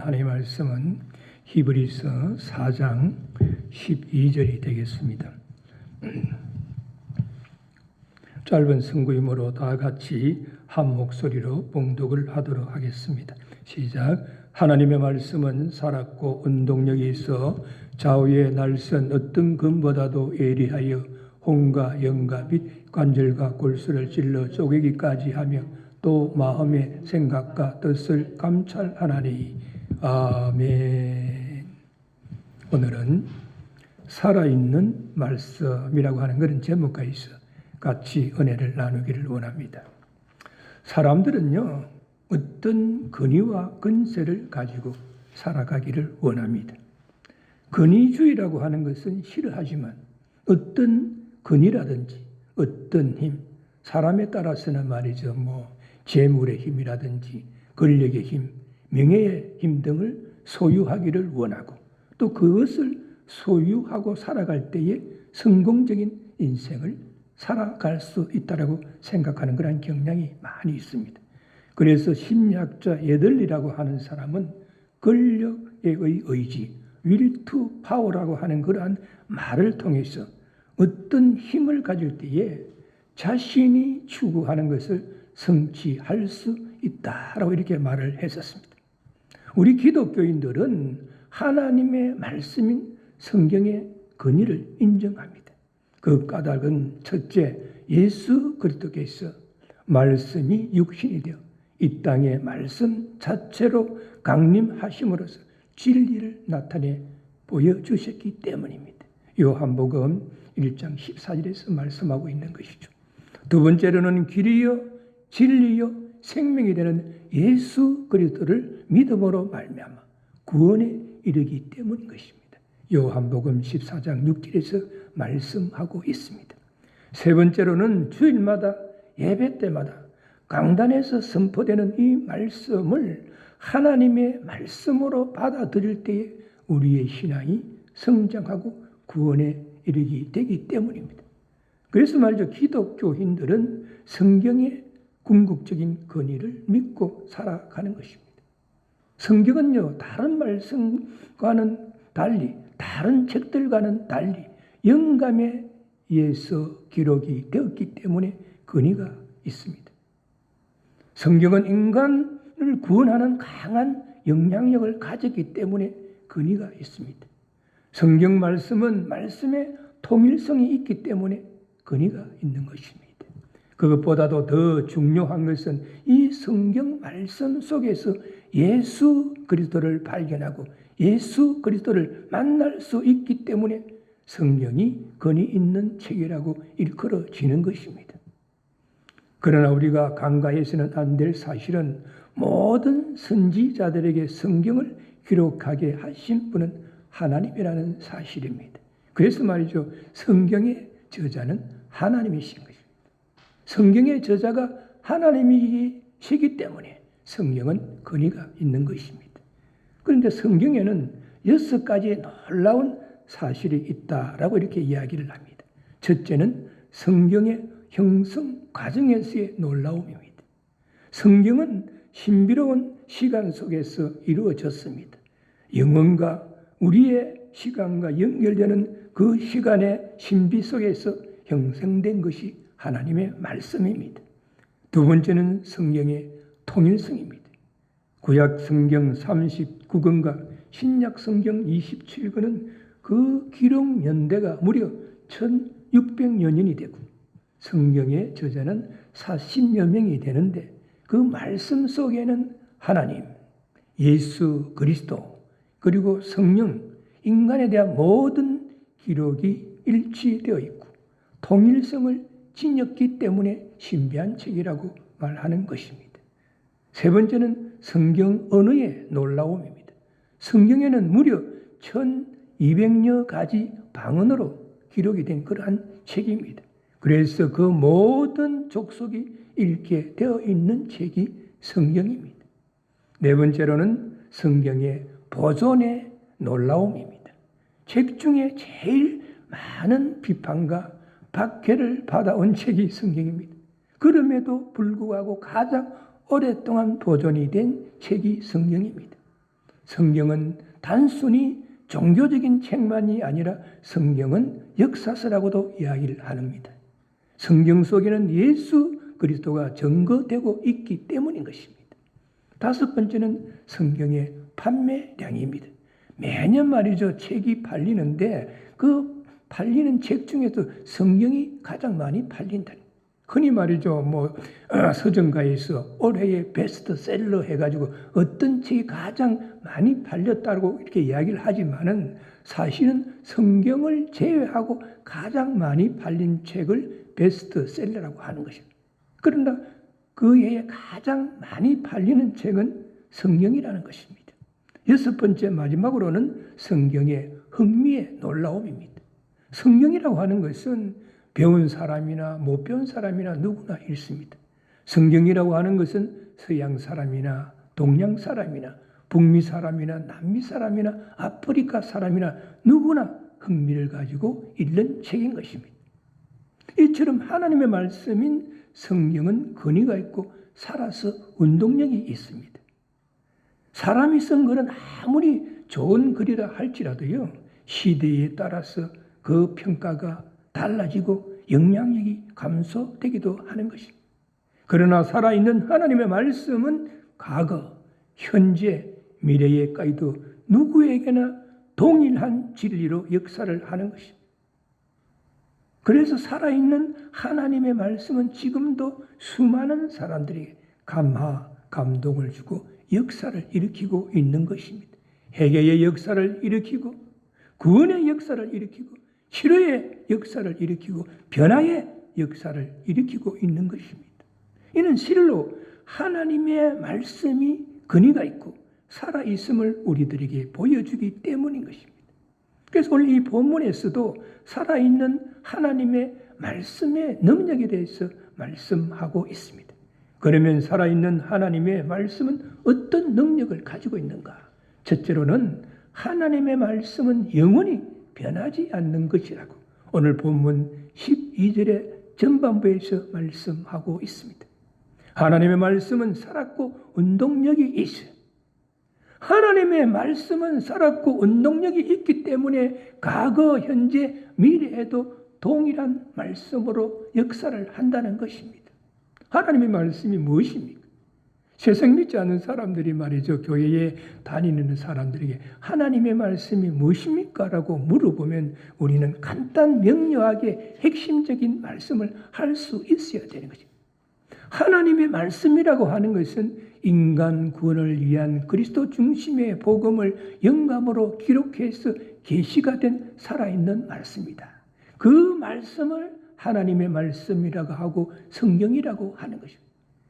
하나님의 말씀은 히브리서 4장 12절이 되겠습니다. 짧은 승구이므로 다 같이 한 목소리로 봉독을 하도록 하겠습니다. 시작. 하나님의 말씀은 살았고 운동력이 있어 좌우의 날선 어떤 금보다도 예리하여 혼과 영과 및 관절과 골수를 찔러 쪼개기까지 하며 또 마음의 생각과 뜻을 감찰하나니. 아멘. 오늘은 살아있는 말씀이라고 하는 그런 제목과 있어 같이 은혜를 나누기를 원합니다. 사람들은요, 어떤 권위와 권세를 가지고 살아가기를 원합니다. 권위주의라고 하는 것은 싫어하지만 어떤 권위라든지 어떤 힘, 사람에 따라서는 말이죠, 재물의 힘이라든지 권력의 힘, 명예의 힘 등을 소유하기를 원하고 또 그것을 소유하고 살아갈 때에 성공적인 인생을 살아갈 수 있다고 생각하는 그런 경향이 많이 있습니다. 그래서 심리학자 예들리라고 하는 사람은 권력의 의지, will to power라고 하는 그러한 말을 통해서 어떤 힘을 가질 때에 자신이 추구하는 것을 성취할 수 있다라고 이렇게 말을 했었습니다. 우리 기독교인들은 하나님의 말씀인 성경의 권위를 인정합니다. 그 까닭은 첫째, 예수 그리스도께서 말씀이 육신이 되어 이 땅의 말씀 자체로 강림하심으로써 진리를 나타내 보여주셨기 때문입니다. 요한복음 1장 14절에서 말씀하고 있는 것이죠. 두 번째로는 길이요 진리요 생명이 되는 예수 그리스도를 믿음으로 말미암아 구원에 이르기 때문인 것입니다. 요한복음 14장 6절에서 말씀하고 있습니다. 세 번째로는 주일마다 예배 때마다 강단에서 선포되는 이 말씀을 하나님의 말씀으로 받아들일 때에 우리의 신앙이 성장하고 구원에 이르게 되기 때문입니다. 그래서 말이죠, 기독교인들은 성경의 궁극적인 권위를 믿고 살아가는 것입니다. 성경은요, 다른 말씀과는 달리, 다른 책들과는 달리 영감에 의해서 기록이 되었기 때문에 권위가 있습니다. 성경은 인간을 구원하는 강한 영향력을 가졌기 때문에 권위가 있습니다. 성경 말씀은 말씀의 통일성이 있기 때문에 권위가 있는 것입니다. 그것보다도 더 중요한 것은 이 성경 말씀 속에서 예수 그리스도를 발견하고 예수 그리스도를 만날 수 있기 때문에 성경이 권위 있는 책이라고 일컬어지는 것입니다. 그러나 우리가 간과해서는 안 될 사실은 모든 선지자들에게 성경을 기록하게 하신 분은 하나님이라는 사실입니다. 그래서 말이죠, 성경의 저자는 하나님이신 것입니다. 성경의 저자가 하나님이시기 때문에 성경은 권위가 있는 것입니다. 그런데 성경에는 6가지의 놀라운 사실이 있다라고 이렇게 이야기를 합니다. 첫째는 성경의 형성 과정에서의 놀라움입니다. 성경은 신비로운 시간 속에서 이루어졌습니다. 영혼과 우리의 시간과 연결되는 그 시간의 신비 속에서 형성된 것이 하나님의 말씀입니다. 두 번째는 성경의 통일성입니다. 구약 성경 39권과 신약 성경 27권은 그 기록 연대가 무려 1600여 년이 되고 성경의 저자는 40여 명이 되는데 그 말씀 속에는 하나님, 예수 그리스도, 그리고 성령, 인간에 대한 모든 기록이 일치되어 있고 통일성을 지녔기 때문에 신비한 책이라고 말하는 것입니다. 세 번째는 성경 언어의 놀라움입니다. 성경에는 무려 1200여 가지 방언으로 기록이 된 그러한 책입니다. 그래서 그 모든 족속이 읽게 되어 있는 책이 성경입니다. 네 번째로는 성경의 보존의 놀라움입니다. 책 중에 제일 많은 비판과 박해를 받아온 책이 성경입니다. 그럼에도 불구하고 가장 오랫동안 보존이 된 책이 성경입니다. 성경은 단순히 종교적인 책만이 아니라 성경은 역사서라고도 이야기를 합니다. 성경 속에는 예수 그리스도가 증거되고 있기 때문인 것입니다. 다섯 번째는 성경의 판매량입니다. 매년 말이죠, 책이 팔리는데 그 팔리는 책 중에서 성경이 가장 많이 팔린다. 흔히 말이죠, 서점가에서 올해의 베스트셀러 해가지고 어떤 책이 가장 많이 팔렸다고 이렇게 이야기를 하지만은 사실은 성경을 제외하고 가장 많이 팔린 책을 베스트셀러라고 하는 것입니다. 그러나 그 해에 가장 많이 팔리는 책은 성경이라는 것입니다. 여섯 번째 마지막으로는 성경의 흥미의 놀라움입니다. 성경이라고 하는 것은 배운 사람이나 못 배운 사람이나 누구나 읽습니다. 성경이라고 하는 것은 서양 사람이나 동양 사람이나 북미 사람이나 남미 사람이나 아프리카 사람이나 누구나 흥미를 가지고 읽는 책인 것입니다. 이처럼 하나님의 말씀인 성경은 권위가 있고 살아서 운동력이 있습니다. 사람이 쓴 글은 아무리 좋은 글이라 할지라도요, 시대에 따라서 그 평가가 달라지고 영향력이 감소되기도 하는 것입니다. 그러나 살아있는 하나님의 말씀은 과거, 현재, 미래에까지도 누구에게나 동일한 진리로 역사를 하는 것입니다. 그래서 살아있는 하나님의 말씀은 지금도 수많은 사람들에게 감화, 감동을 주고 역사를 일으키고 있는 것입니다. 회개의 역사를 일으키고 구원의 역사를 일으키고 치료의 역사를 일으키고 변화의 역사를 일으키고 있는 것입니다. 이는 실로 하나님의 말씀이 근위가 있고 살아있음을 우리들에게 보여주기 때문인 것입니다. 그래서 오늘 이 본문에서도 살아있는 하나님의 말씀의 능력에 대해서 말씀하고 있습니다. 그러면 살아있는 하나님의 말씀은 어떤 능력을 가지고 있는가? 첫째로는 하나님의 말씀은 영원히 변하지 않는 것이라고 오늘 본문 12절의 전반부에서 말씀하고 있습니다. 하나님의 말씀은 살았고 운동력이 있어요. 하나님의 말씀은 살았고 운동력이 있기 때문에 과거, 현재, 미래에도 동일한 말씀으로 역사를 한다는 것입니다. 하나님의 말씀이 무엇입니까? 세상 믿지 않는 사람들이 말이죠, 교회에 다니는 사람들에게 하나님의 말씀이 무엇입니까? 라고 물어보면 우리는 간단 명료하게 핵심적인 말씀을 할 수 있어야 되는 거죠. 하나님의 말씀이라고 하는 것은 인간 구원을 위한 그리스도 중심의 복음을 영감으로 기록해서 계시가 된 살아있는 말씀이다. 그 말씀을 하나님의 말씀이라고 하고 성경이라고 하는 것입니다.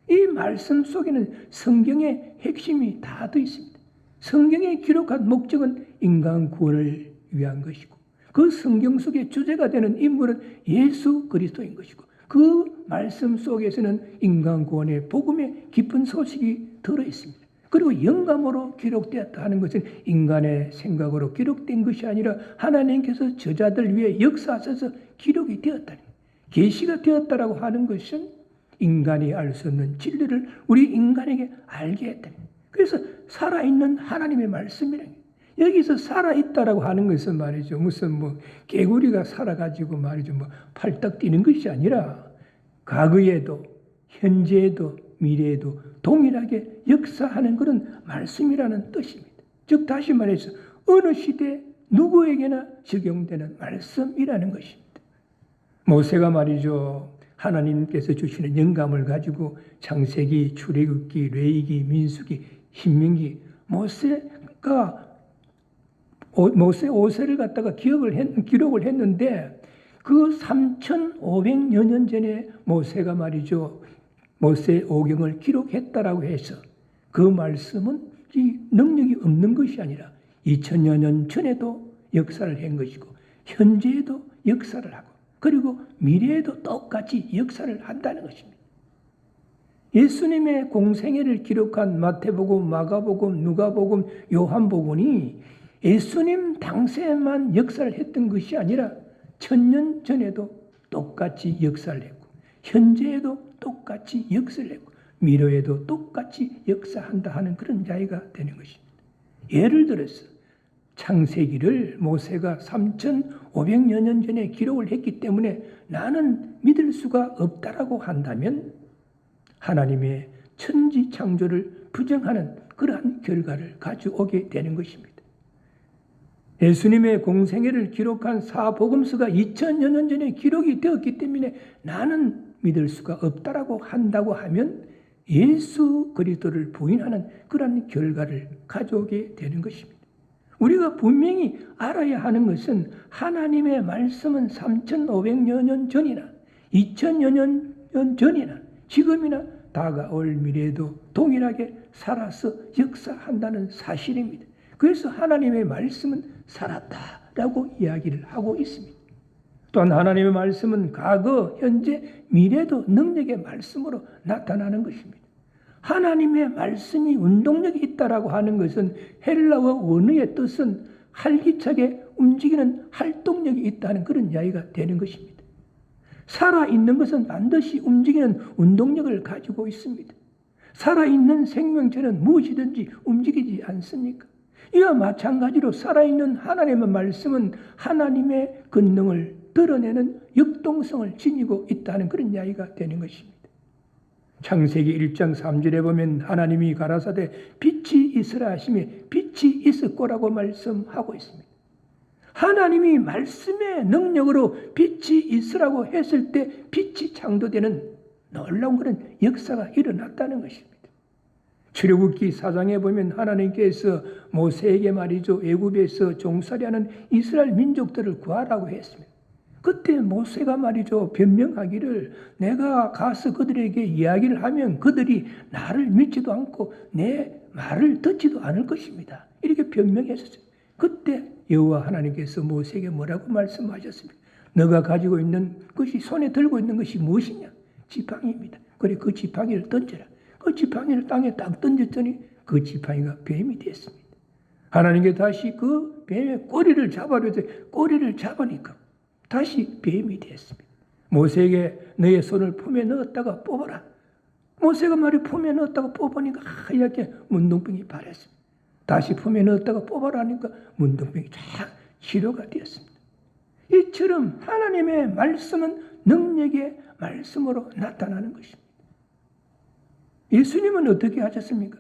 이 말씀 속에는 성경의 핵심이 다 들어 있습니다. 성경에 기록한 목적은 인간 구원을 위한 것이고 그 성경 속의 주제가 되는 인물은 예수 그리스도인 것이고 그 말씀 속에서는 인간 구원의 복음의 깊은 소식이 들어있습니다. 그리고 영감으로 기록되었다 하는 것은 인간의 생각으로 기록된 것이 아니라 하나님께서 저자들 위해 역사하셔서 기록이 되었다는 거예요. 계시가 되었다라고 하는 것은 인간이 알 수 없는 진리를 우리 인간에게 알게 했다는 거예요. 그래서 살아있는 하나님의 말씀이라는 거예요. 여기서 살아있다라고 하는 것은 말이죠. 무슨 개구리가 살아가지고 말이죠. 팔딱 뛰는 것이 아니라 과거에도 현재에도 미래에도 동일하게 역사하는 그런 말씀이라는 뜻입니다. 즉 다시 말해서 어느 시대 누구에게나 적용되는 말씀이라는 것입니다. 모세가 말이죠. 하나님께서 주시는 영감을 가지고 창세기, 출애굽기, 레위기, 민수기, 신명기 모세 5세를 갖다가 기록을 했는데 그 3,500여 년 전에 모세가 말이죠. 모세 오경을 기록했다라고 해서 그 말씀은 이 능력이 없는 것이 아니라 2000여 년 전에도 역사를 한 것이고 현재에도 역사를 하고 그리고 미래에도 똑같이 역사를 한다는 것입니다. 예수님의 공생애를 기록한 마태복음, 마가복음, 누가복음, 요한복음이 예수님 당시에만 역사를 했던 것이 아니라 1000년 전에도 똑같이 역사를 했고 현재에도 똑같이 역사를 했고 미래에도 똑같이 역사한다 하는 그런 자리가 되는 것입니다. 예를 들어서 창세기를 모세가 3,500여 년 전에 기록을 했기 때문에 나는 믿을 수가 없다라고 한다면 하나님의 천지 창조를 부정하는 그러한 결과를 가져오게 되는 것입니다. 예수님의 공생애를 기록한 사복음서가 2000여 년 전에 기록이 되었기 때문에 나는 믿을 수가 없다라고 한다고 하면 예수 그리스도를 부인하는 그런 결과를 가져오게 되는 것입니다. 우리가 분명히 알아야 하는 것은 하나님의 말씀은 3,500여 년 전이나 2,000여 년 전이나 지금이나 다가올 미래에도 동일하게 살아서 역사한다는 사실입니다. 그래서 하나님의 말씀은 살았다라고 이야기를 하고 있습니다. 또한 하나님의 말씀은 과거, 현재, 미래도 능력의 말씀으로 나타나는 것입니다. 하나님의 말씀이 운동력이 있다라고 하는 것은 헬라어 원어의 뜻은 활기차게 움직이는 활동력이 있다는 그런 이야기가 되는 것입니다. 살아있는 것은 반드시 움직이는 운동력을 가지고 있습니다. 살아있는 생명체는 무엇이든지 움직이지 않습니까? 이와 마찬가지로 살아있는 하나님의 말씀은 하나님의 권능을 드러내는 역동성을 지니고 있다는 그런 이야기가 되는 것입니다. 창세기 1장 3절에 보면 하나님이 가라사대 빛이 있으라 하시매 빛이 있었고라고 말씀하고 있습니다. 하나님이 말씀의 능력으로 빛이 있으라고 했을 때 빛이 창조되는 놀라운 그런 역사가 일어났다는 것입니다. 출애굽기 4장에 보면 하나님께서 모세에게 말이죠, 애굽에서 종살이하는 이스라엘 민족들을 구하라고 했습니다. 그때 모세가 말이죠, 변명하기를 내가 가서 그들에게 이야기를 하면 그들이 나를 믿지도 않고 내 말을 듣지도 않을 것입니다. 이렇게 변명했었어요. 그때 여호와 하나님께서 모세에게 뭐라고 말씀하셨습니까? 너가 가지고 있는 것이, 손에 들고 있는 것이 무엇이냐? 지팡이입니다. 그래, 그 지팡이를 던져라. 그 지팡이를 땅에 딱 던졌더니 그 지팡이가 뱀이 됐습니다. 하나님께 다시 그 뱀의 꼬리를 잡아야 돼. 꼬리를 잡으니까 다시 뱀이 됐습니다. 모세에게 너의 손을 품에 넣었다가 뽑아라. 모세가 말이 품에 넣었다가 뽑으니까 하얗게 문둥병이 발했습니다. 다시 품에 넣었다가 뽑아라 하니까 문둥병이 쫙 치료가 되었습니다. 이처럼 하나님의 말씀은 능력의 말씀으로 나타나는 것입니다. 예수님은 어떻게 하셨습니까?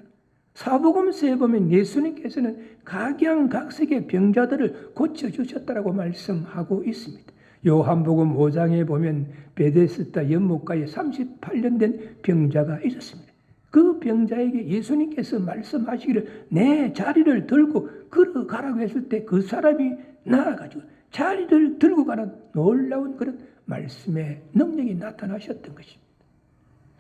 사복음서에 보면 예수님께서는 각양각색의 병자들을 고쳐주셨다고 말씀하고 있습니다. 요한복음 5장에 보면 베데스다 연못가에 38년 된 병자가 있었습니다. 그 병자에게 예수님께서 말씀하시기를 내 자리를 들고 걸어가라고 했을 때 그 사람이 나아가지고 자리를 들고 가는 놀라운 그런 말씀의 능력이 나타나셨던 것입니다.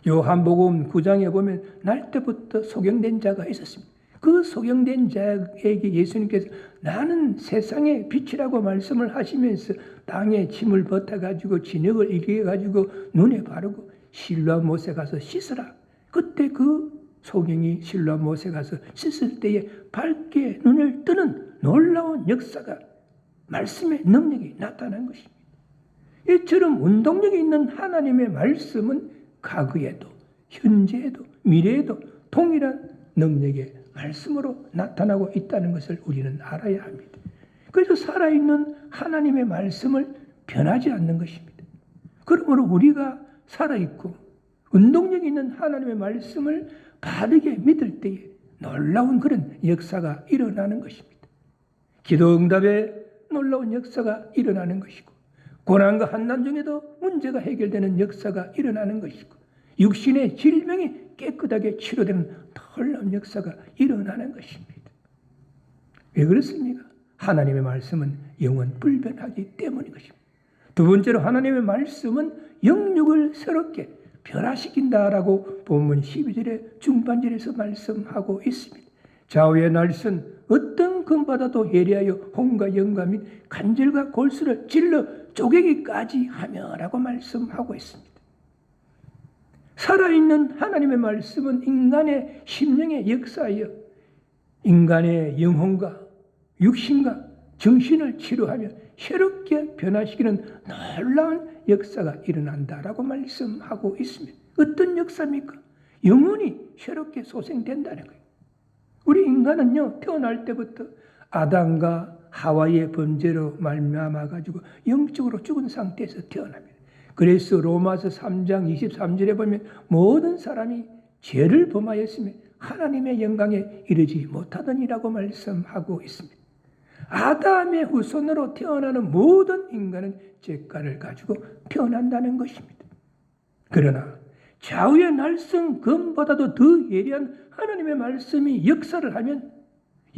요한복음 9장에 보면 날 때부터 소경된 자가 있었습니다. 그 소경된 자에게 예수님께서 나는 세상의 빛이라고 말씀을 하시면서 땅에 짐을 벗어가지고 진흙을 일으켜가지고 눈에 바르고 실로암 못에 가서 씻으라. 그때 그 소경이 실로암 못에 가서 씻을 때에 밝게 눈을 뜨는 놀라운 역사가 말씀의 능력이 나타난 것입니다. 이처럼 운동력이 있는 하나님의 말씀은 과거에도 현재에도 미래에도 동일한 능력의 말씀으로 나타나고 있다는 것을 우리는 알아야 합니다. 그래서 살아있는 하나님의 말씀을 변하지 않는 것입니다. 그러므로 우리가 살아있고 운동력 있는 하나님의 말씀을 바르게 믿을 때에 놀라운 그런 역사가 일어나는 것입니다. 기도 응답에 놀라운 역사가 일어나는 것이고 고난과 한난 중에도 문제가 해결되는 역사가 일어나는 것이고 육신의 질병이 깨끗하게 치료되는 놀라운 역사가 일어나는 것입니다. 왜 그렇습니까? 하나님의 말씀은 영원 불변하기 때문인 것입니다. 두 번째로 하나님의 말씀은 영육을 새롭게 변화시킨다라고 본문 12절의 중반절에서 말씀하고 있습니다. 좌우의 날선 어떤 금바다도 예리하여 홍과 영과 및 간절과 골수를 찔러 쪼개기까지 하며라고 말씀하고 있습니다. 살아있는 하나님의 말씀은 인간의 심령의 역사여 인간의 영혼과 육신과 정신을 치료하며 새롭게 변화시키는 놀라운 역사가 일어난다라고 말씀하고 있습니다. 어떤 역사입니까? 영혼이 새롭게 소생된다는 거예요. 우리 인간은요, 태어날 때부터 아담과 하와의 범죄로 말미암아 가지고 영적으로 죽은 상태에서 태어납니다. 그래서 로마서 3장 23절에 보면 모든 사람이 죄를 범하였으며 하나님의 영광에 이르지 못하더니라고 말씀하고 있습니다. 아담의 후손으로 태어나는 모든 인간은 죄가를 가지고 태어난다는 것입니다. 그러나 좌우의 날성 금보다도 더 예리한 하나님의 말씀이 역사를 하면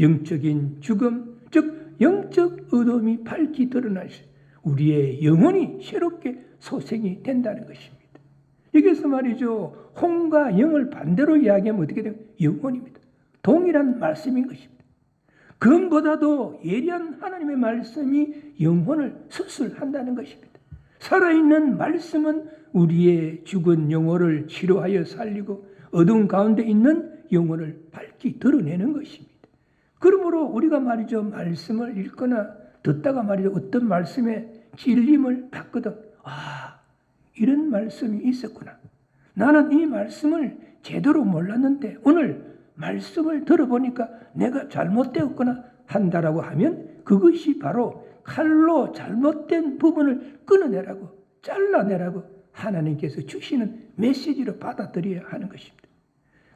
영적인 죽음, 즉 영적 어둠이 밝히 드러날 수, 우리의 영혼이 새롭게 소생이 된다는 것입니다. 여기서 말이죠, 혼과 영을 반대로 이야기하면 어떻게 돼요? 영혼입니다. 동일한 말씀인 것입니다. 금보다도 예리한 하나님의 말씀이 영혼을 수술한다는 것입니다. 살아있는 말씀은 우리의 죽은 영혼을 치료하여 살리고 어두운 가운데 있는 영혼을 밝히 드러내는 것입니다. 그러므로 우리가 말이죠, 말씀을 읽거나 듣다가 말이죠, 어떤 말씀에 찔림을 받거든, 이런 말씀이 있었구나. 나는 이 말씀을 제대로 몰랐는데 오늘 말씀을 들어보니까 내가 잘못되었구나 한다라고 하면 그것이 바로 칼로 잘못된 부분을 끊어내라고, 잘라내라고 하나님께서 주시는 메시지로 받아들여야 하는 것입니다.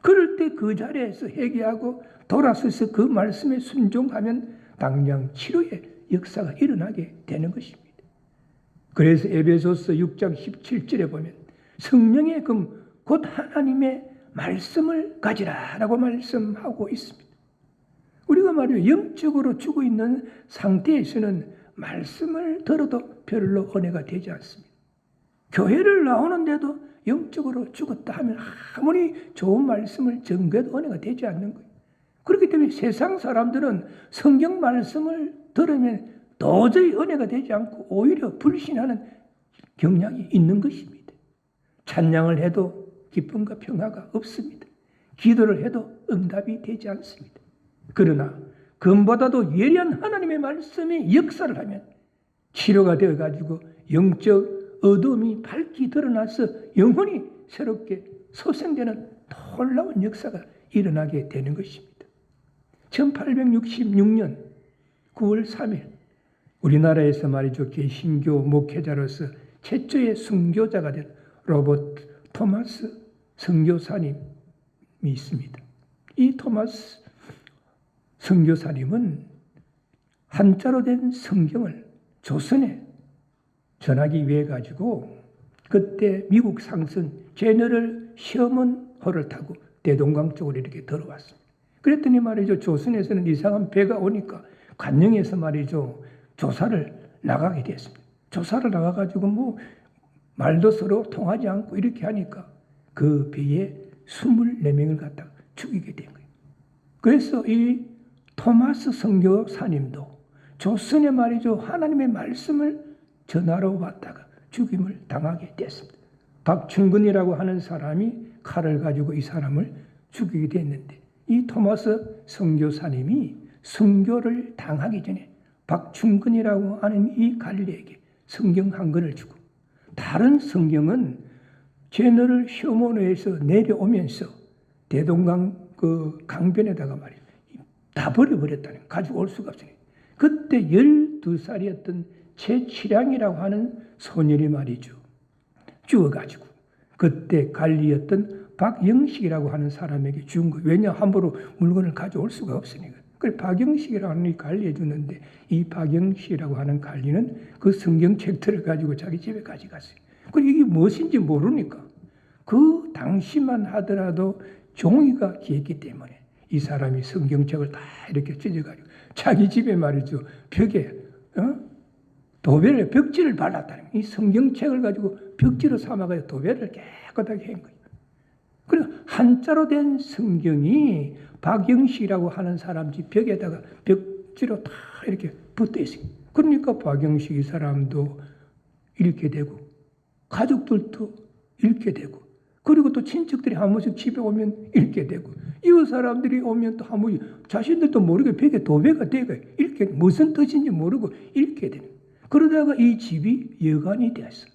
그럴 때 그 자리에서 회개하고 돌아서서 그 말씀에 순종하면 당장 치료의 역사가 일어나게 되는 것입니다. 그래서 에베소서 6장 17절에 보면 성령의 금 곧 하나님의 말씀을 가지라라고 말씀하고 있습니다. 우리가 말이요, 영적으로 죽어 있는 상태에서는 말씀을 들어도 별로 은혜가 되지 않습니다. 교회를 나오는데도 영적으로 죽었다 하면 아무리 좋은 말씀을 전개해도 은혜가 되지 않는 거예요. 그렇기 때문에 세상 사람들은 성경 말씀을 들으면 도저히 은혜가 되지 않고 오히려 불신하는 경향이 있는 것입니다. 찬양을 해도 기쁨과 평화가 없습니다. 기도를 해도 응답이 되지 않습니다. 그러나 금보다도 예리한 하나님의 말씀이 역사를 하면 치료가 되어가지고 영적 어둠이 밝히 드러나서 영혼이 새롭게 소생되는 놀라운 역사가 일어나게 되는 것입니다. 1866년 9월 3일 우리나라에서 말이죠, 개신교 목회자로서 최초의 순교자가 된 로버트 토마스 선교사님이 있습니다. 이 토마스 선교사님은 한자로 된 성경을 조선에 전하기 위해 가지고 그때 미국 상선 제너럴 셔먼호를 타고 대동강 쪽으로 이렇게 들어왔습니다. 그랬더니 말이죠, 조선에서는 이상한 배가 오니까 관영에서 말이죠, 조사를 나가게 됐습니다. 조사를 나가가지고 말도 서로 통하지 않고 이렇게 하니까 그 배에 24명을 갖다가 죽이게 된 거예요. 그래서 이 토마스 선교사님도 조선에 말이죠, 하나님의 말씀을 전하러 왔다가 죽임을 당하게 됐습니다. 박충근이라고 하는 사람이 칼을 가지고 이 사람을 죽이게 됐는데 이 토마스 선교사님이 선교를 당하기 전에 박충근이라고 하는 이 관리에게 성경 한 권을 주고 다른 성경은 제너럴 셔먼호에서 내려오면서 대동강 그 강변에다가 말이에요, 다 버려버렸다는, 가지고 올 수가 없으니 그때 12살이었던 최치량이라고 하는 소년이 말이죠, 죽어가지고 그때 관리였던 박영식이라고 하는 사람에게 준 거예요. 왜냐, 함부로 물건을 가져올 수가 없으니까. 그래서 박영식이라고 하는 이 관리해 줬는데 이 박영식이라고 하는 관리는 그 성경책들을 가지고 자기 집에 가져갔어요. 그리고 이게 무엇인지 모르니까 그 당시만 하더라도 종이가 귀했기 때문에 이 사람이 성경책을 다 이렇게 찢어가지고 자기 집에 말이죠, 벽에 도배를, 벽지를 발랐다는 거예요. 이 성경책을 가지고 벽지로 삼아가지고 도배를 깨끗하게 한 거예요. 그리고 한자로 된 성경이 박영식이라고 하는 사람 집 벽에다가 벽지로 다 이렇게 붙어 있어요. 그러니까 박영식 이 사람도 읽게 되고 가족들도 읽게 되고 그리고 또 친척들이 한 번씩 집에 오면 읽게 되고 이웃 사람들이 오면 또 한 번씩 자신들도 모르게 벽에 도배가 되고 읽게, 무슨 뜻인지 모르고 읽게 되는. 그러다가 이 집이 여관이 되었어.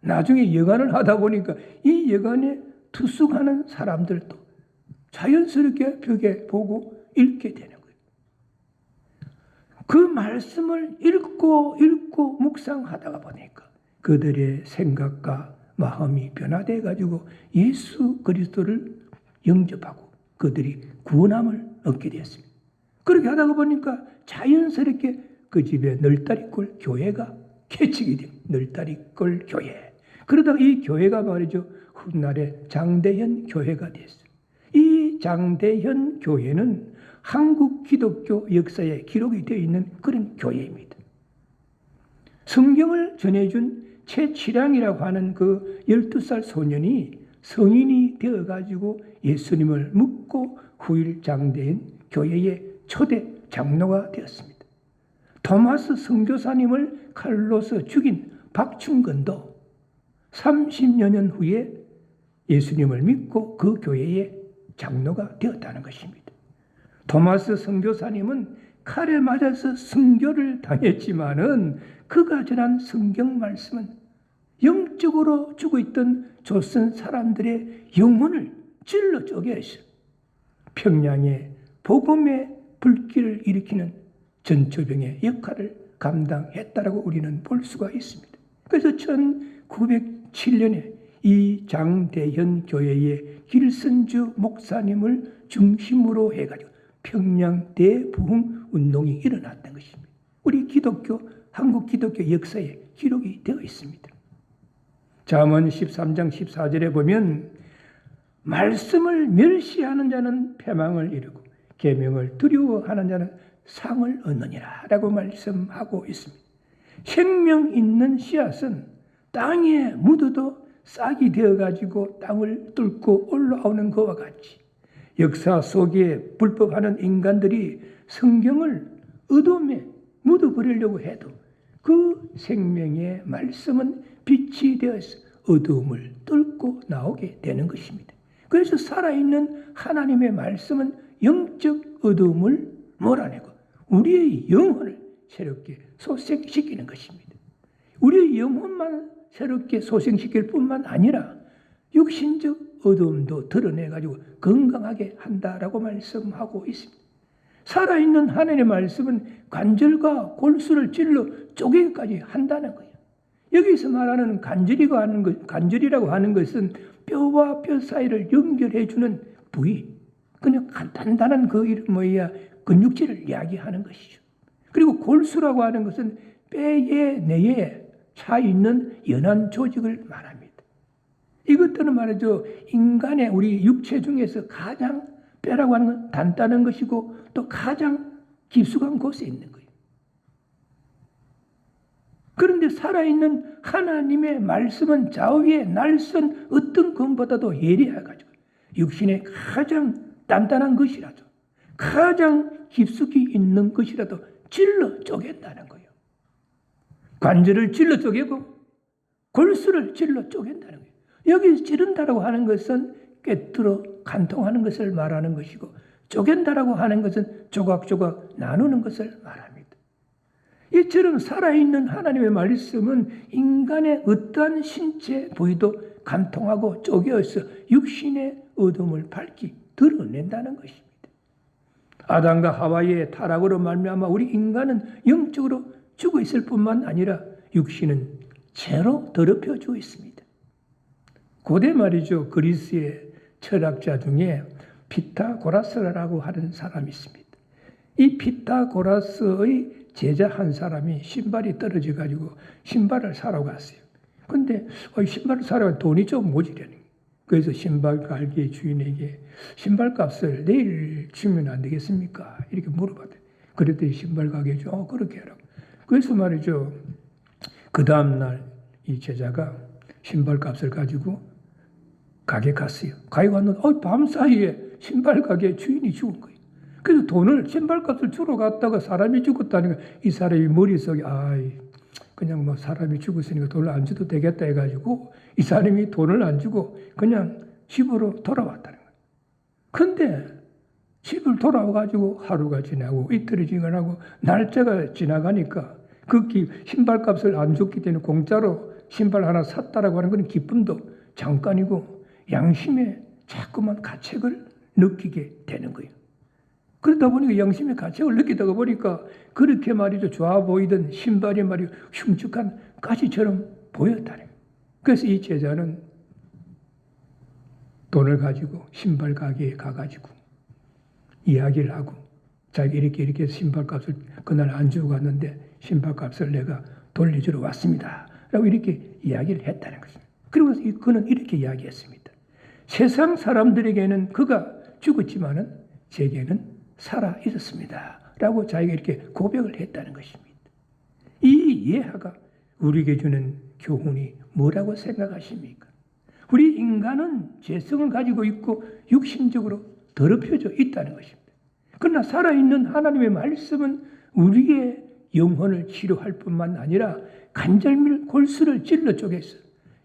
나중에 여관을 하다 보니까 이 여관에 투숙하는 사람들도 자연스럽게 벽에 보고 읽게 되는 거예요. 그 말씀을 읽고 묵상하다가 보니까 그들의 생각과 마음이 변화되어 가지고 예수 그리스도를 영접하고 그들이 구원함을 얻게 되었습니다. 그렇게 하다가 보니까 자연스럽게 그 집에 널다리꼴 교회가 개척이 됩니다. 널다리꼴 교회. 그러다가 이 교회가 말이죠. 훗날에 장대현 교회가 됐어요. 이 장대현 교회는 한국 기독교 역사에 기록이 되어 있는 그런 교회입니다. 성경을 전해준 최치량이라고 하는 그 12살 소년이 성인이 되어가지고 예수님을 묻고 후일 장대현 교회의 초대 장로가 되었습니다. 토마스 선교사님을 칼로서 죽인 박충근도 30여 년 후에 예수님을 믿고 그 교회의 장로가 되었다는 것입니다. 토마스 선교사님은 칼에 맞아서 순교를 당했지만은 그가 전한 성경 말씀은 영적으로 죽어 있던 조선 사람들의 영혼을 찔러 쪼개서 평양의 복음의 불길을 일으키는 전초병의 역할을 감당했다라고 우리는 볼 수가 있습니다. 그래서 1907년에 이 장대현 교회의 길선주 목사님을 중심으로 해가지고 평양 대부흥 운동이 일어났던 것입니다. 우리 기독교, 한국 기독교 역사에 기록이 되어 있습니다. 잠언 13장 14절에 보면 말씀을 멸시하는 자는 패망을 이루고 계명을 두려워하는 자는 상을 얻느니라 라고 말씀하고 있습니다. 생명 있는 씨앗은 땅에 묻어도 싹이 되어가지고 땅을 뚫고 올라오는 것과 같이 역사 속에 불법하는 인간들이 성경을 어둠에 묻어버리려고 해도 그 생명의 말씀은 빛이 되어서 어둠을 뚫고 나오게 되는 것입니다. 그래서 살아있는 하나님의 말씀은 영적 어둠을 몰아내고 우리의 영혼을 새롭게 소생시키는 것입니다. 우리의 영혼만 새롭게 소생시킬 뿐만 아니라 육신적 어둠도 드러내가지고 건강하게 한다라고 말씀하고 있습니다. 살아있는 하나님의 말씀은 관절과 골수를 찔러 쪼개기까지 한다는 거예요. 여기서 말하는 관절이라고 하는 것은 뼈와 뼈 사이를 연결해주는 부위, 그냥 단단한 그 이름 근육질을 이야기하는 것이죠. 그리고 골수라고 하는 것은 뼈의 내에 차 있는 연한 조직을 말합니다. 이것들은 말이죠. 인간의 우리 육체 중에서 가장 뼈라고 하는 건 단단한 것이고 또 가장 깊숙한 곳에 있는 거예요. 그런데 살아있는 하나님의 말씀은 좌우의 날선 어떤 것보다도 예리해가지고 육신의 가장 단단한 것이라도 가장 깊숙이 있는 것이라도 찔러 쪼갠다는 거예요. 관절을 찔러 쪼개고 골수를 찔러 쪼갠다는 거예요. 여기 찌른다라고 하는 것은 꿰뚫어 간통하는 것을 말하는 것이고 쪼갠다라고 하는 것은 조각조각 나누는 것을 말합니다. 이처럼 살아있는 하나님의 말씀은 인간의 어떠한 신체 부위도 간통하고 쪼개어서 육신의 어둠을 밝히 드러낸다는 것입니다. 아담과 하와의 타락으로 말미암아 우리 인간은 영적으로 죽어 있을 뿐만 아니라 육신은 죄로 더럽혀지고 있습니다. 고대 말이죠. 그리스의 철학자 중에 피타고라스라고 하는 사람이 있습니다. 이 피타고라스의 제자 한 사람이 신발이 떨어져 가지고 신발을 사러 갔어요. 근데 신발을 사러 가면 돈이 좀 모자라는 거예요. 그래서 신발 가게 주인에게 신발값을 내일 주면 안 되겠습니까? 이렇게 물어봤대요. 그랬더니 신발 가게 주인 그렇게 하라고. 그래서 말이죠. 그 다음날 이 제자가 신발값을 가지고 가게 갔어요. 가게 갔는데 밤사이에 신발 가게 주인이 죽은 거예요. 그래서 신발값을 주러 갔다가 사람이 죽었다니까 이 사람이 머릿속에 그냥 사람이 죽었으니까 돈을 안 줘도 되겠다 해가지고 이 사람이 돈을 안 주고 그냥 집으로 돌아왔다는 거예요. 근데 집을 돌아와가지고 하루가 지나고 이틀이 지나고 날짜가 지나가니까 그 신발값을 안 줬기 때문에 공짜로 신발 하나 샀다라고 하는 건 기쁨도 잠깐이고 양심에 자꾸만 가책을 느끼게 되는 거예요. 그러다 보니까 양심의 가책을 느끼다가 보니까 그렇게 말이죠. 좋아 보이던 신발이 말이죠. 흉측한 가시처럼 보였다는 거예요. 그래서 이 제자는 돈을 가지고 신발 가게에 가가지고 이야기를 하고 자기 이렇게 신발값을 그날 안 주고 갔는데 신발값을 내가 돌려주러 왔습니다. 라고 이렇게 이야기를 했다는 것입니다. 그리고 그는 이렇게 이야기했습니다. 세상 사람들에게는 그가 죽었지만은 제게는 살아 있었습니다. 라고 자기가 이렇게 고백을 했다는 것입니다. 이 예화가 우리에게 주는 교훈이 뭐라고 생각하십니까? 우리 인간은 죄성을 가지고 있고 육신적으로 더럽혀져 있다는 것입니다. 그러나 살아있는 하나님의 말씀은 우리의 영혼을 치료할 뿐만 아니라 간절밀 골수를 찔러 쪼개서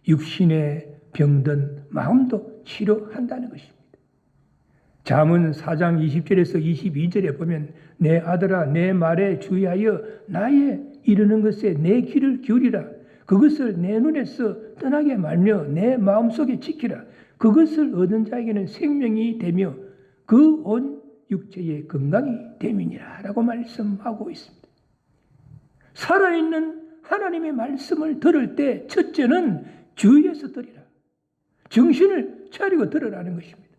육신에 병든 마음도 치료한다는 것입니다. 잠언 4장 20절에서 22절에 보면 내 아들아 내 말에 주의하여 나의 이르는 것에 내 귀를 기울이라. 그것을 내 눈에서 떠나게 말며 내 마음속에 지키라. 그것을 얻은 자에게는 생명이 되며 그 온 육체의 건강이 됨이니라 라고 말씀하고 있습니다. 살아있는 하나님의 말씀을 들을 때 첫째는 주의해서 들으라. 정신을 차리고 들으라는 것입니다.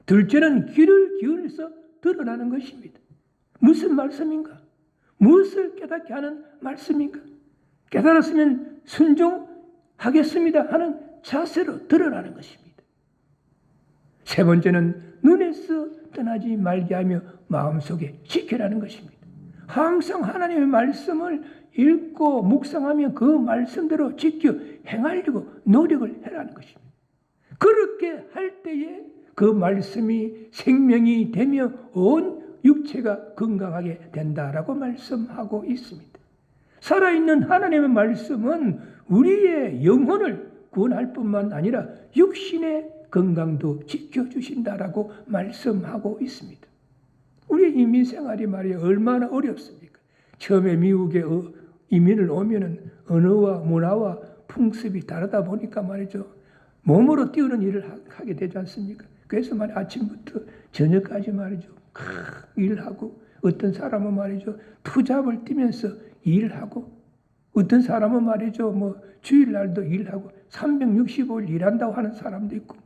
둘째는 귀를 기울여서 들으라는 것입니다. 무슨 말씀인가? 무엇을 깨닫게 하는 말씀인가? 깨달았으면 순종하겠습니다 하는 자세로 들으라는 것입니다. 세 번째는 눈에서 떠나지 말게 하며 마음속에 지키라는 것입니다. 항상 하나님의 말씀을 읽고 묵상하며 그 말씀대로 지켜 행하려고 노력을 해라는 것입니다. 그렇게 할 때에 그 말씀이 생명이 되며 온 육체가 건강하게 된다라고 말씀하고 있습니다. 살아있는 하나님의 말씀은 우리의 영혼을 구원할 뿐만 아니라 육신의 건강도 지켜주신다라고 말씀하고 있습니다. 우리의 이민 생활이 말이에요. 얼마나 어렵습니까? 처음에 미국에 이민을 오면은 언어와 문화와 풍습이 다르다 보니까 말이죠. 몸으로 뛰어는 일을 하게 되지 않습니까? 그래서 말이죠. 아침부터 저녁까지 말이죠. 일하고 어떤 사람은 말이죠. 투잡을 뛰면서 일하고 어떤 사람은 말이죠. 뭐 주일날도 일하고 365일 일한다고 하는 사람도 있고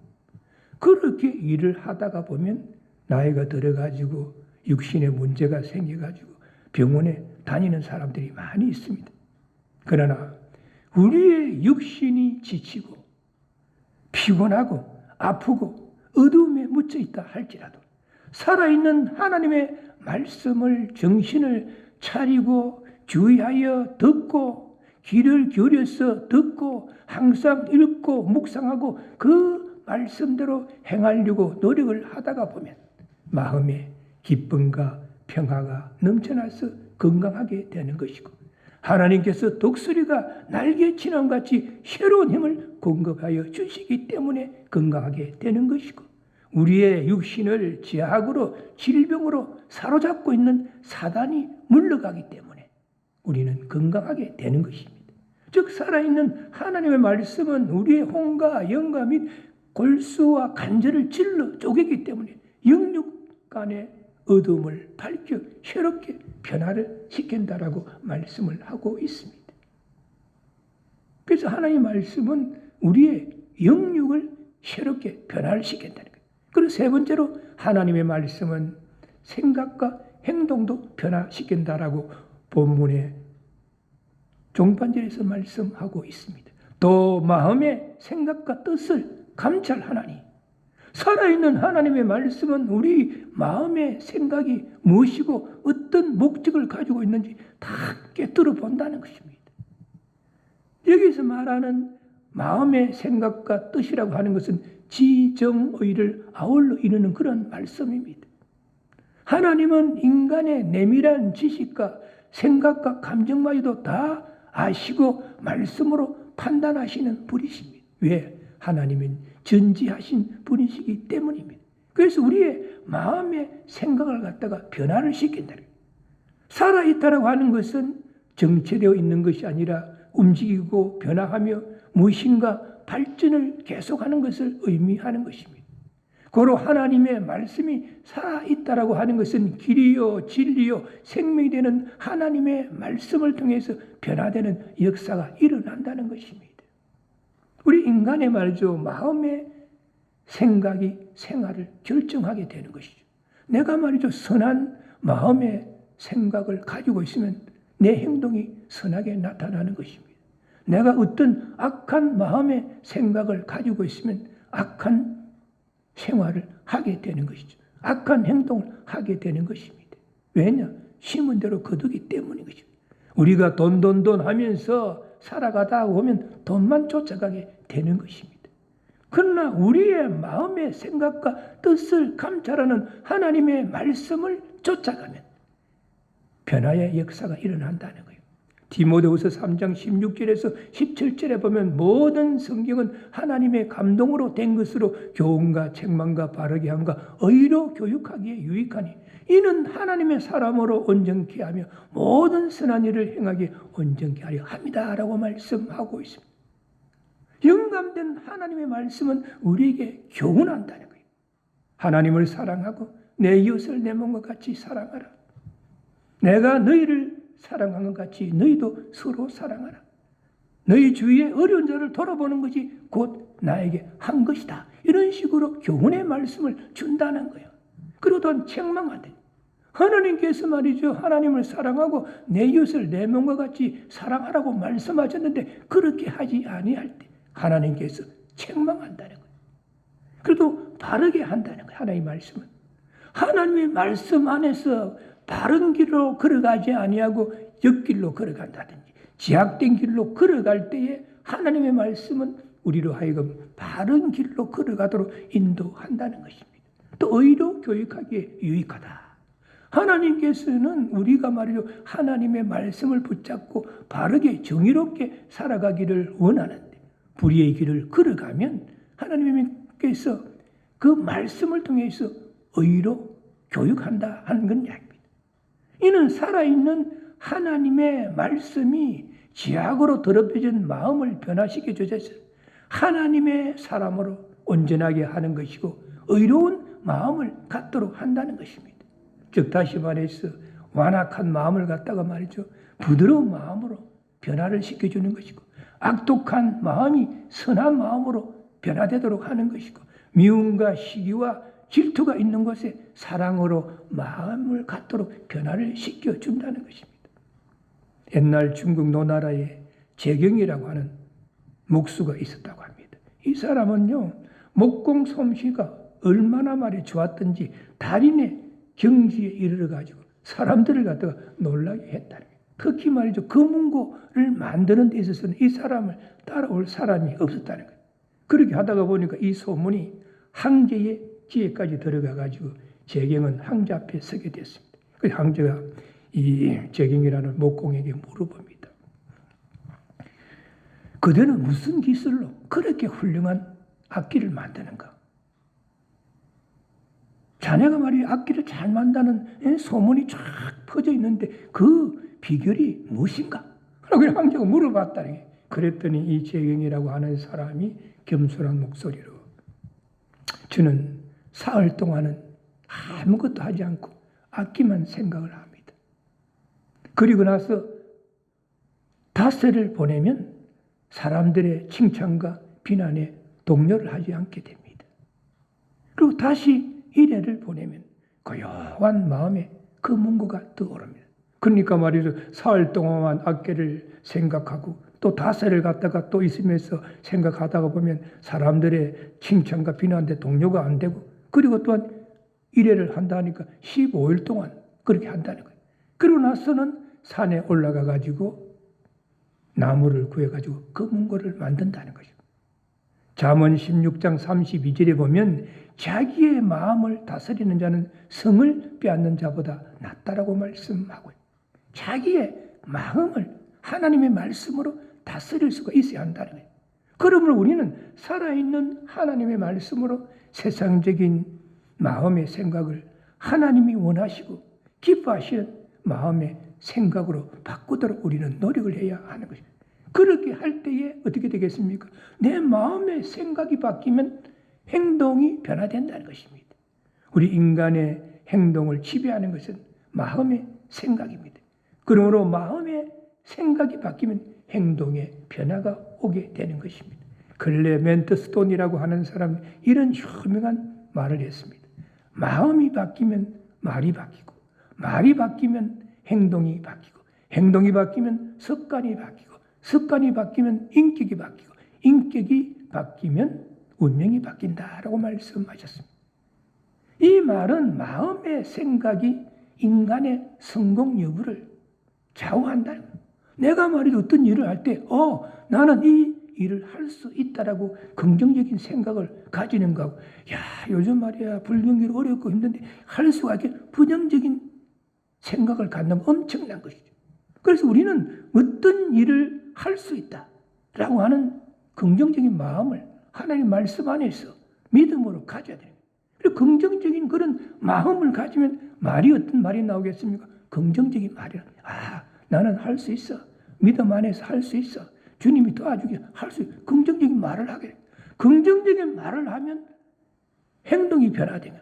그렇게 일을 하다가 보면 나이가 들어가지고 육신에 문제가 생겨가지고 병원에 다니는 사람들이 많이 있습니다. 그러나 우리의 육신이 지치고 피곤하고 아프고 어두움에 묻혀 있다 할지라도 살아있는 하나님의 말씀을 정신을 차리고 주의하여 듣고 귀를 기울여서 듣고 항상 읽고 묵상하고 그 말씀대로 행하려고 노력을 하다가 보면 마음에 기쁨과 평화가 넘쳐나서 건강하게 되는 것이고 하나님께서 독수리가 날개치는 같이 새로운 힘을 공급하여 주시기 때문에 건강하게 되는 것이고 우리의 육신을 제약으로 질병으로 사로잡고 있는 사단이 물러가기 때문에 우리는 건강하게 되는 것입니다. 즉 살아있는 하나님의 말씀은 우리의 혼과 영과 및 골수와 관절을 찔러 쪼개기 때문에 영육 간의 어둠을 밝혀 새롭게 변화를 시킨다라고 말씀을 하고 있습니다. 그래서 하나님의 말씀은 우리의 영육을 새롭게 변화를 시킨다는 거예요. 그리고 세 번째로 하나님의 말씀은 생각과 행동도 변화시킨다라고 본문의 종반절에서 말씀하고 있습니다. 또 마음의 생각과 뜻을 감찰하나니 살아있는 하나님의 말씀은 우리 마음의 생각이 무엇이고 어떤 목적을 가지고 있는지 다 꿰뚫어 본다는 것입니다. 여기서 말하는 마음의 생각과 뜻이라고 하는 것은 지정의를 아울러 이루는 그런 말씀입니다. 하나님은 인간의 내밀한 지식과 생각과 감정마저도 다 아시고 말씀으로 판단하시는 분이십니다. 왜? 하나님은 전지하신 분이시기 때문입니다. 그래서 우리의 마음의 생각을 갖다가 변화를 시킨다. 살아있다라고 하는 것은 정체되어 있는 것이 아니라 움직이고 변화하며 무엇인가 발전을 계속하는 것을 의미하는 것입니다. 고로 하나님의 말씀이 살아있다라고 하는 것은 길이요 진리요 생명이 되는 하나님의 말씀을 통해서 변화되는 역사가 일어난다는 것입니다. 우리 인간의 말이죠. 마음의 생각이 생활을 결정하게 되는 것이죠. 내가 말이죠. 선한 마음의 생각을 가지고 있으면 내 행동이 선하게 나타나는 것입니다. 내가 어떤 악한 마음의 생각을 가지고 있으면 악한 생활을 하게 되는 것이죠. 악한 행동을 하게 되는 것입니다. 왜냐? 심은 대로 거두기 때문인 것입니다. 우리가 돈 하면서 살아가다 보면 돈만 쫓아가게 되는 것입니다. 그러나 우리의 마음의 생각과 뜻을 감찰하는 하나님의 말씀을 쫓아가면 변화의 역사가 일어난다는 거예요. 디모데후서 3장 16절에서 17절에 보면 모든 성경은 하나님의 감동으로 된 것으로 교훈과 책망과 바르게 함과 의로 교육하기에 유익하니 이는 하나님의 사람으로 온전케 하며 모든 선한 일을 행하기에 온전케 하려 합니다 라고 말씀하고 있습니다. 영감된 하나님의 말씀은 우리에게 교훈한다는 거예요. 하나님을 사랑하고 내 이웃을 내 몸과 같이 사랑하라. 내가 너희를 사랑한 것 같이 너희도 서로 사랑하라. 너희 주위에 어려운 자를 돌아보는 것이 곧 나에게 한 것이다. 이런 식으로 교훈의 말씀을 준다는 거예요. 그리고 또한 책망한다. 하나님께서 말이죠. 하나님을 사랑하고 내 이웃을 내 몸과 같이 사랑하라고 말씀하셨는데 그렇게 하지 아니할 때 하나님께서 책망한다는 거예요. 그래도 바르게 한다는 거예요. 하나님의 말씀은. 하나님의 말씀 안에서 바른 길로 걸어가지 아니하고 역길로 걸어간다든지 지약된 길로 걸어갈 때에 하나님의 말씀은 우리로 하여금 바른 길로 걸어가도록 인도한다는 것입니다. 또 의로 교육하기에 유익하다. 하나님께서는 우리가 말이죠. 하나님의 말씀을 붙잡고 바르게 정의롭게 살아가기를 원하는데 불의의 길을 걸어가면 하나님께서 그 말씀을 통해서 의로 교육한다 하는 건 이야기입니다. 이는 살아있는 하나님의 말씀이 지약으로 더럽혀진 마음을 변화시켜 주셔서 하나님의 사람으로 온전하게 하는 것이고 의로운 마음을 갖도록 한다는 것입니다. 즉 다시 말해서 완악한 마음을 갖다가 말이죠. 부드러운 마음으로 변화를 시켜주는 것이고 악독한 마음이 선한 마음으로 변화되도록 하는 것이고 미움과 시기와 질투가 있는 곳에 사랑으로 마음을 갖도록 변화를 시켜준다는 것입니다. 옛날 중국 노나라에 재경이라고 하는 목수가 있었다고 합니다. 이 사람은요. 목공 솜씨가 얼마나 말이 좋았던지 달인의 경지에 이르러가지고 사람들을 갖다가 놀라게 했다는 거예요. 특히 말이죠. 금은고를 만드는 데 있어서는 이 사람을 따라올 사람이 없었다는 거예요. 그렇게 하다가 보니까 이 소문이 황제의 지혜까지 들어가가지고 재경은 황제 앞에 서게 됐습니다. 그 황제가 이 재경이라는 목공에게 물어봅니다. 그대는 무슨 기술로 그렇게 훌륭한 악기를 만드는가? 자네가 말이야 악기를 잘 만드는 소문이 쫙 퍼져 있는데 그 비결이 무엇인가? 라고 황제가 물어봤다는 게. 그랬더니 이 재경이라고 하는 사람이 겸손한 목소리로 저는 사흘 동안은 아무것도 하지 않고 악기만 생각을 합니다. 그리고 나서 닷새를 보내면 사람들의 칭찬과 비난에 동요를 하지 않게 됩니다. 그리고 다시 일해를 보내면 고요한 마음에 그 문구가 떠오릅니다. 그러니까 말이죠. 사흘 동안만 악기를 생각하고 또 닷새를 갖다가 또 있으면서 생각하다가 보면 사람들의 칭찬과 비난에 동요가 안 되고 그리고 또한 일회를 한다니까 15일 동안 그렇게 한다는 거예요. 그러고 나서는 산에 올라가 가지고 나무를 구해 가지고 그 문구를 만든다는 거죠. 잠언 16장 32절에 보면 자기의 마음을 다스리는 자는 성을 빼앗는 자보다 낫다라고 말씀하고요. 자기의 마음을 하나님의 말씀으로 다스릴 수가 있어야 한다는 거예요. 그러므로 우리는 살아있는 하나님의 말씀으로 세상적인 마음의 생각을 하나님이 원하시고 기뻐하시는 마음의 생각으로 바꾸도록 우리는 노력을 해야 하는 것입니다. 그렇게 할 때에 어떻게 되겠습니까? 내 마음의 생각이 바뀌면 행동이 변화된다는 것입니다. 우리 인간의 행동을 지배하는 것은 마음의 생각입니다. 그러므로 마음의 생각이 바뀌면 행동에 변화가 오게 되는 것입니다. 클레멘트 스톤이라고 하는 사람이 이런 유명한 말을 했습니다. 마음이 바뀌면 말이 바뀌고, 말이 바뀌면 행동이 바뀌고, 행동이 바뀌면 습관이 바뀌고, 습관이 바뀌면 인격이 바뀌고, 인격이 바뀌면 운명이 바뀐다라고 말씀하셨습니다. 이 말은 마음의 생각이 인간의 성공 여부를 좌우한다는 거예요. 내가 말이죠, 어떤 일을 할 때, 나는 이 일을 할 수 있다라고 긍정적인 생각을 가지는 거고, 야, 요즘 말이야, 불경기로 어렵고 힘든데 할 수가 있게 부정적인 생각을 갖는 건 엄청난 것이죠. 그래서 우리는 어떤 일을 할 수 있다라고 하는 긍정적인 마음을 하나님 말씀 안에서 믿음으로 가져야 돼요. 그리고 긍정적인 그런 마음을 가지면 말이 어떤 말이 나오겠습니까? 긍정적인 말이야. 나는 할 수 있어. 믿음 안에서 할 수 있어. 주님이 도와주게 할 수 있어. 긍정적인 말을 하게 돼. 긍정적인 말을 하면 행동이 변화되면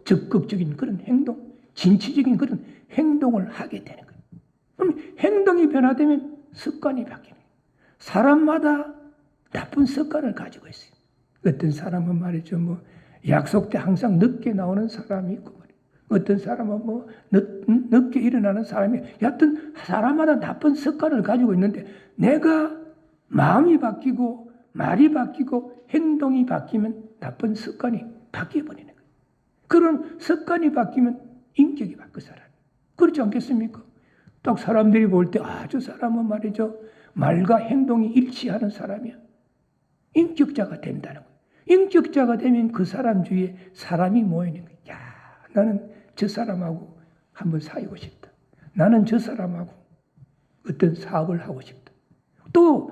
적극적인 그런 행동, 진취적인 그런 행동을 하게 되는 거예요. 그럼 행동이 변화되면 습관이 바뀝니다. 사람마다 나쁜 습관을 가지고 있어요. 어떤 사람은 말이죠, 약속 때 항상 늦게 나오는 사람이 있고, 어떤 사람은 늦게 일어나는 사람이, 여하튼 사람마다 나쁜 습관을 가지고 있는데, 내가 마음이 바뀌고 말이 바뀌고 행동이 바뀌면 나쁜 습관이 바뀌어버리는 거예요. 그런 습관이 바뀌면 인격이 바뀌어 살아요. 그렇지 않겠습니까? 딱 사람들이 볼 때, 저 사람은 말이죠, 말과 행동이 일치하는 사람이야. 인격자가 된다는 거예요. 인격자가 되면 그 사람 주위에 사람이 모이는 거예요. 나는 저 사람하고 한번 사귀고 싶다. 나는 저 사람하고 어떤 사업을 하고 싶다. 또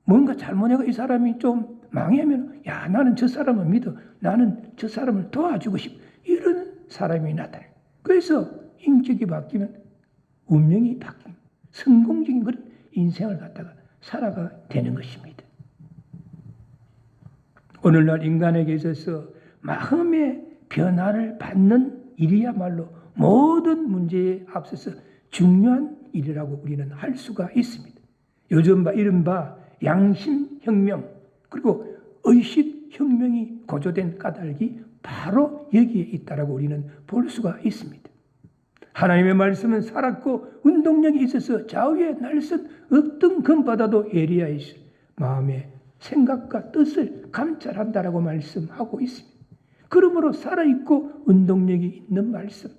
뭔가 잘못해가 이 사람이 좀 망하면, 나는 저 사람을 믿어. 나는 저 사람을 도와주고 싶다. 이런 사람이 나타나요. 그래서 인격이 바뀌면 운명이 바뀝니다. 성공적인 그런 인생을 갖다가 살아가 되는 것입니다. 오늘날 인간에게 있어서 마음의 변화를 받는 일이야말로 모든 문제에 앞서서 중요한 일이라고 우리는 할 수가 있습니다. 요즘 이른바 양심혁명 그리고 의식혁명이 고조된 까닭이 바로 여기에 있다라고 우리는 볼 수가 있습니다. 하나님의 말씀은 살았고 운동력이 있어서 좌우에 날선 어떤 금바다도 예리하여 마음의 생각과 뜻을 감찰한다라고 말씀하고 있습니다. 그러므로 살아있고 운동력이 있는 말씀,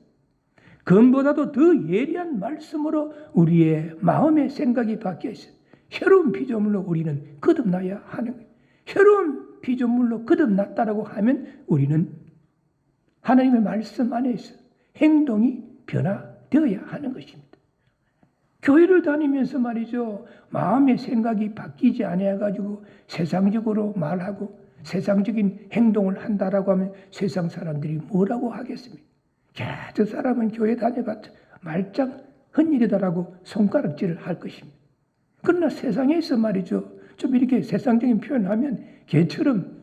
금보다도 더 예리한 말씀으로 우리의 마음의 생각이 바뀌어 있어요. 새로운 피조물로 우리는 거듭나야 하는 거예요. 새로운 피조물로 거듭났다라고 하면 우리는 하나님의 말씀 안에서 행동이 변화되어야 하는 것입니다. 교회를 다니면서 말이죠, 마음의 생각이 바뀌지 않아가지고 세상적으로 말하고 세상적인 행동을 한다라고 하면 세상 사람들이 뭐라고 하겠습니까? 저 사람은 교회 다녀봤자 말짱 헛일이다라고 손가락질을 할 것입니다. 그러나 세상에서 말이죠, 좀 이렇게 세상적인 표현하면 개처럼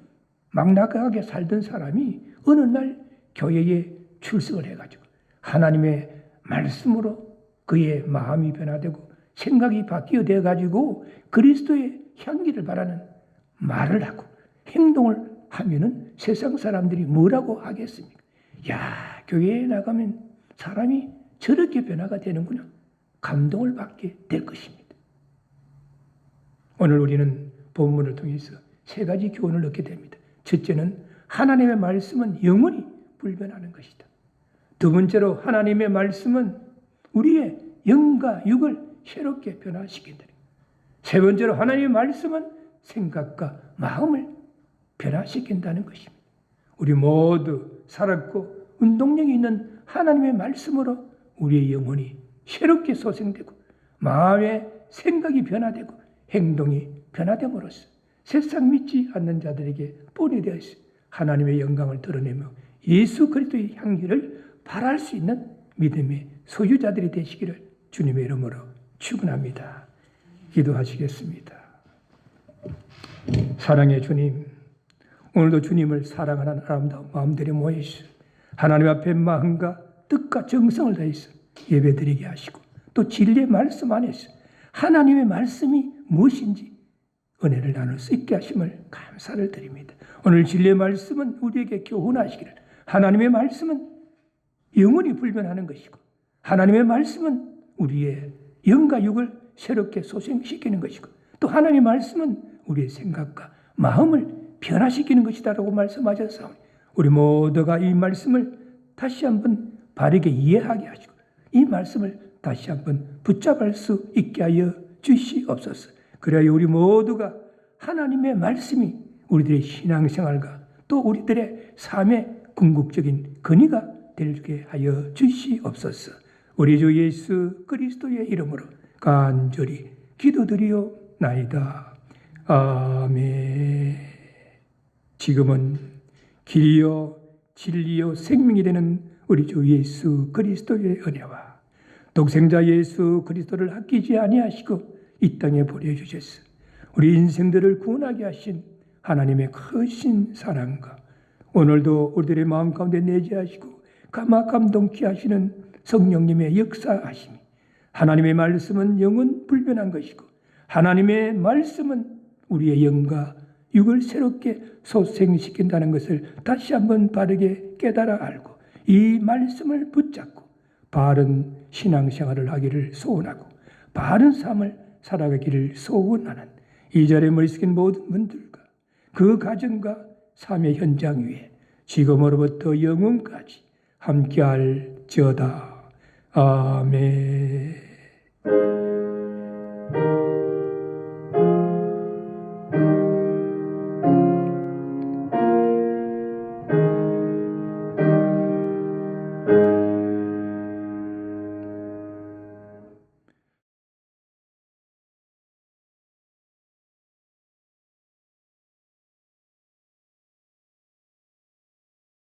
막나가게 살던 사람이 어느 날 교회에 출석을 해가지고 하나님의 말씀으로 그의 마음이 변화되고 생각이 바뀌어 가지고 그리스도의 향기를 바라는 말을 하고 행동을 하면은 세상 사람들이 뭐라고 하겠습니까? 교회에 나가면 사람이 저렇게 변화가 되는구나. 감동을 받게 될 것입니다. 오늘 우리는 본문을 통해서 세 가지 교훈을 얻게 됩니다. 첫째는 하나님의 말씀은 영원히 불변하는 것이다. 두 번째로 하나님의 말씀은 우리의 영과 육을 새롭게 변화시킨다. 세 번째로 하나님의 말씀은 생각과 마음을 변화시킨다는 것입니다. 우리 모두 살았고 운동력이 있는 하나님의 말씀으로 우리의 영혼이 새롭게 소생되고 마음의 생각이 변화되고 행동이 변화됨으로써 세상 믿지 않는 자들에게 본이 되어서 하나님의 영광을 드러내며 예수 그리스도의 향기를 발할 수 있는 믿음의 소유자들이 되시기를 주님의 이름으로 축원합니다. 기도하시겠습니다. 사랑의 주님, 오늘도 주님을 사랑하는 아름다운 마음들이 모여있어 하나님 앞에 마음과 뜻과 정성을 다해서 예배드리게 하시고 또 진리의 말씀 안에서 하나님의 말씀이 무엇인지 은혜를 나눌 수 있게 하심을 감사를 드립니다. 오늘 진리의 말씀은 우리에게 교훈하시기를 하나님의 말씀은 영원히 불변하는 것이고 하나님의 말씀은 우리의 영과 육을 새롭게 소생시키는 것이고 또 하나님의 말씀은 우리의 생각과 마음을 변화시키는 것이다라고 말씀하셨사오니 우리 모두가 이 말씀을 다시 한번 바르게 이해하게 하시고 이 말씀을 다시 한번 붙잡을 수 있게 하여 주시옵소서. 그래야 우리 모두가 하나님의 말씀이 우리들의 신앙생활과 또 우리들의 삶의 궁극적인 근위가 되게 하여 주시옵소서. 우리 주 예수 그리스도의 이름으로 간절히 기도드리옵나이다. 아멘. 지금은 길이요 진리요 생명이 되는 우리 주 예수 그리스도의 은혜와 독생자 예수 그리스도를 아끼지 아니하시고 이 땅에 보내주셨어. 우리 인생들을 구원하게 하신 하나님의 크신 사랑과 오늘도 우리들의 마음 가운데 내재하시고 감동케 하시는 성령님의 역사하심이 하나님의 말씀은 영원 불변한 것이고 하나님의 말씀은 우리의 영과 육을 새롭게 소생시킨다는 것을 다시 한번 바르게 깨달아 알고 이 말씀을 붙잡고 바른 신앙생활을 하기를 소원하고 바른 삶을 살아가기를 소원하는 이 자리에 머리 숙인 모든 분들과 그 가정과 삶의 현장 위에 지금으로부터 영원까지 함께할지어다. 아멘.